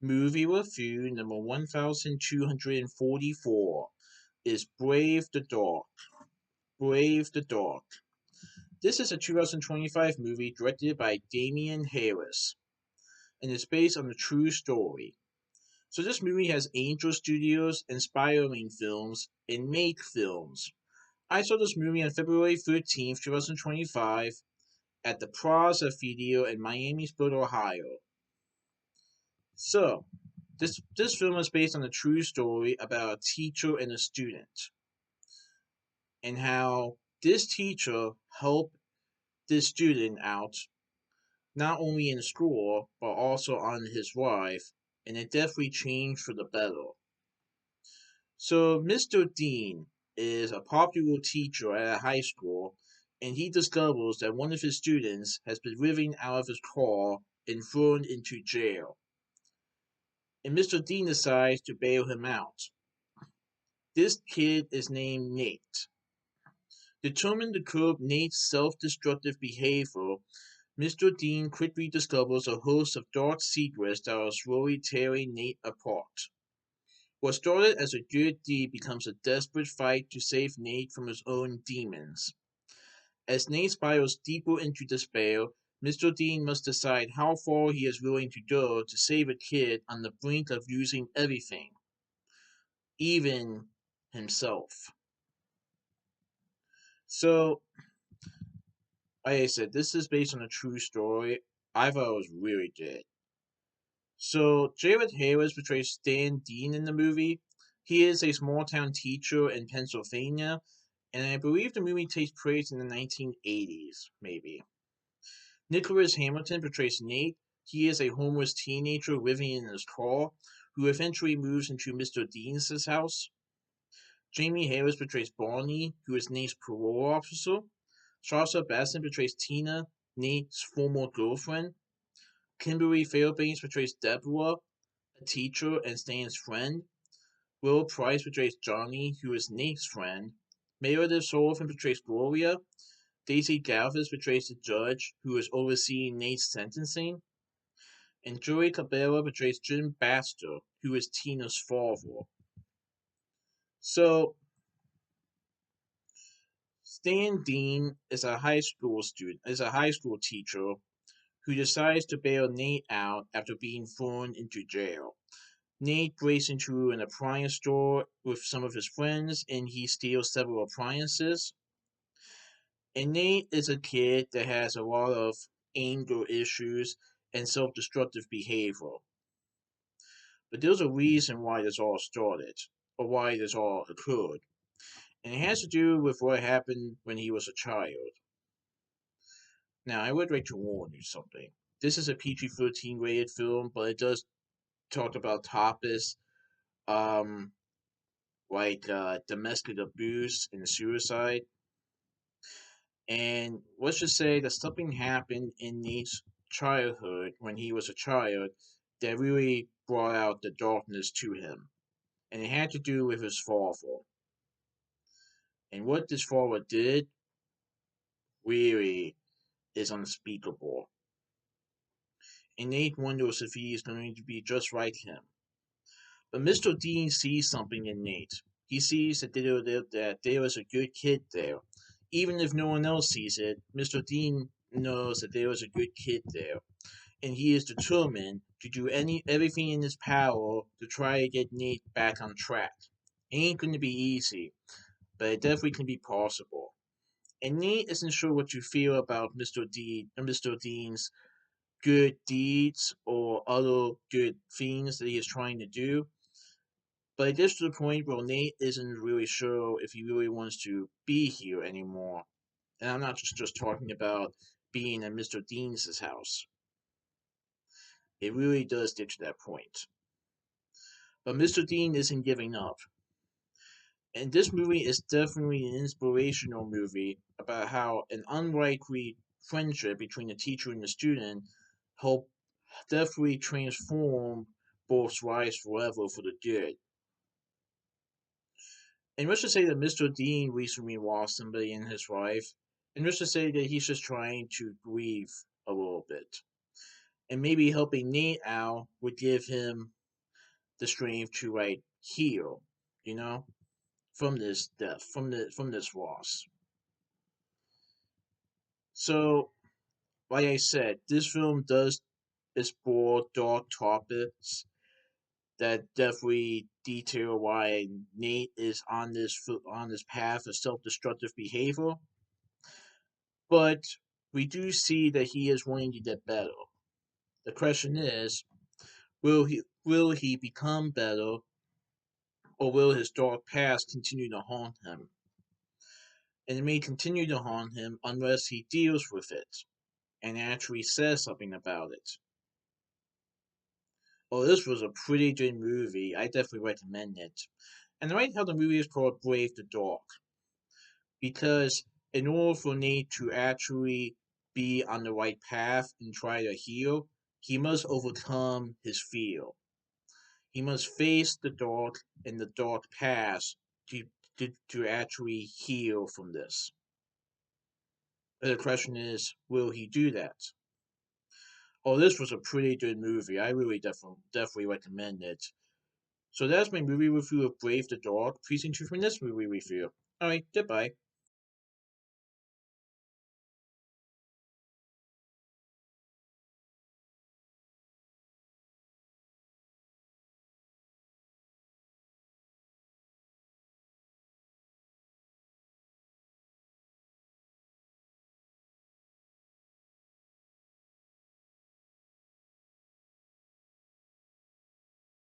Movie review number 1244 is Brave the Dark. Brave the Dark. This is a 2025 movie directed by Damian Harris and is based on a true story. So this movie has Angel Studios, Inspiring Films, and Make Films. I saw this movie on February 13th, 2025 at the Plaza Theatre in Miamisburg, Ohio. So, this film is based on a true story about a teacher and a student, and how this teacher helped this student out not only in school but also on his life, and it definitely changed for the better. So, Mr. Dean is a popular teacher at a high school, and he discovers that one of his students has been living out of his car and thrown into jail. And Mr. Dean decides to bail him out. This kid is named Nate. Determined to curb Nate's self-destructive behavior, Mr. Dean quickly discovers a host of dark secrets that are slowly tearing Nate apart. What started as a good deed becomes a desperate fight to save Nate from his own demons. As Nate spirals deeper into despair, Mr. Dean must decide how far he is willing to go to save a kid on the brink of losing everything, even himself. So, like I said, this is based on a true story. I thought it was really good. So, Jared Harris portrays Stan Dean in the movie. He is a small town teacher in Pennsylvania, and I believe the movie takes place in the 1980s, maybe. Nicholas Hamilton portrays Nate. He is a homeless teenager living in his car who eventually moves into Mr. Dean's house. Jamie Harris portrays Barney, who is Nate's parole officer. Sasha Basson portrays Tina, Nate's former girlfriend. Kimberly Fairbanks portrays Deborah, a teacher and Stan's friend. Will Price portrays Johnny, who is Nate's friend. Meredith Sullivan portrays Gloria. Daisy Galvis portrays the judge, who is overseeing Nate's sentencing. And Joey Cabela portrays Jim Baxter, who is Tina's father. So, Stan Dean is a high school teacher who decides to bail Nate out after being thrown into jail. Nate breaks into an appliance store with some of his friends and he steals several appliances. And Nate is a kid that has a lot of anger issues and self destructive behavior. But there's a reason why this all started, or why this all occurred. And it has to do with what happened when he was a child. Now, I would like to warn you something. This is a PG-13 rated film, but it does talk about topics um, like domestic abuse and suicide. And let's just say that something happened in Nate's childhood when he was a child that really brought out the darkness to him. And it had to do with his father. And what this father did really is unspeakable. And Nate wonders if he is going to be just like him. But Mr. Dean sees something in Nate. He sees that there is a good kid there. Even if no one else sees it, Mr. Dean knows that there is a good kid there. And he is determined to do everything in his power to try to get Nate back on track. It ain't going to be easy, but it definitely can be possible. And Nate isn't sure what you feel about Mr. Dean's good deeds or other good things that he is trying to do. But it gets to the point where Nate isn't really sure if he really wants to be here anymore. And I'm not just talking about being at Mr. Dean's house. It really does get to that point. But Mr. Dean isn't giving up. And this movie is definitely an inspirational movie about how an unlikely friendship between the teacher and the student help definitely transform both lives forever for the good. And let's just say that Mr. Dean recently lost somebody in his life, and let's just say that he's just trying to grieve a little bit. and maybe helping Nate out would give him the strength to heal, you know, from this death, from this loss. So, like I said, this film does explore dark topics that definitely detail why Nate is on this path of self-destructive behavior. But we do see that he is wanting to get better. The question is, will he become better, or will his dark past continue to haunt him? And it may continue to haunt him unless he deals with it and actually says something about it. Oh, this was a pretty good movie. I definitely recommend it. And I like how the movie is called Brave the Dark, because in order for Nate to actually be on the right path and try to heal, he must overcome his fear. He must face the dark and the dark past to actually heal from this. But the question is, will he do that? Oh, this was a pretty good movie. I really definitely recommend it. So that's my movie review of Brave the Dark. Please enjoy from this movie review. Alright, goodbye.